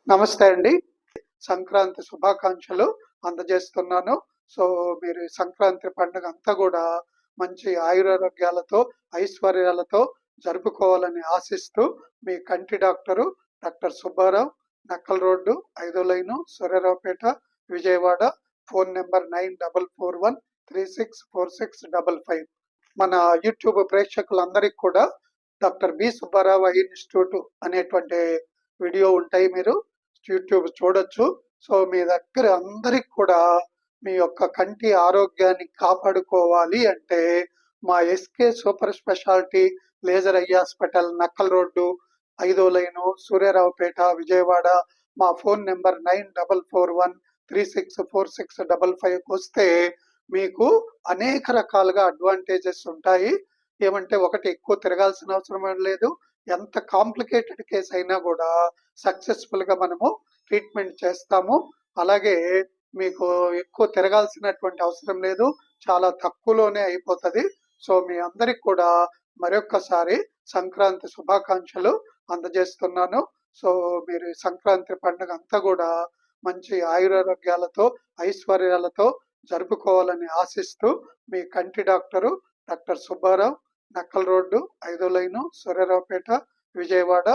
నమస్తే అండి. సంక్రాంతి శుభాకాంక్షలు అందజేస్తున్నాను. సో, మీరు ఈ సంక్రాంతి పండుగ అంతా గూడా మంచి ఆయురారోగ్యాలతో, ఐశ్వర్యాలతో జరుపుకోవాలని ఆశిస్తూ, మీ కంటి doctor doctor Subbarao, Nakkal road, 5వ line, Suryaraopeta, Vijayawada. Phone number 9441364655. మన యూట్యూబ్ ప్రేక్షకులందరికి కూడా doctor B. Subbarao eye institute అనేటువంటి వీడియో ఉంటాయి. మీరు యూట్యూబ్ చూడొచ్చు. సో, మీ దగ్గర అందరికి కూడా మీ యొక్క కంటి ఆరోగ్యాన్ని కాపాడుకోవాలి అంటే, మా S K super speciality laser eye hospital, Nakkal road, 5వ లైను, సూర్యారావుపేట, విజయవాడ. మా ఫోన్ నంబర్ 9441364655 వస్తే మీకు అనేక రకాలుగా అడ్వాంటేజెస్ ఉంటాయి. ఏమంటే, ఒకటి, ఎక్కువ తిరగాల్సిన అవసరం లేదు. ఎంత కాంప్లికేటెడ్ కేస్ అయినా కూడా సక్సెస్ఫుల్‌గా మనము ట్రీట్మెంట్ చేస్తాము. అలాగే మీకు ఎక్కువ తిరగాల్సినటువంటి అవసరం లేదు. చాలా తక్కువలోనే అయిపోతది. సో, మీ అందరికి కూడా మరొక్కసారి సంక్రాంతి శుభాకాంక్షలు అందజేస్తున్నాను. సో, మీరు ఈ సంక్రాంతి పండుగ అంతా గూడా మంచి ఆయురారోగ్యాలతో, ఐశ్వర్యాలతో జరుపుకోవాలని ఆశిస్తూ, మీ కంటి doctor doctor Subbarao, Nakkal road, 5వ లైను, సూర్యారావుపేట, విజయవాడ.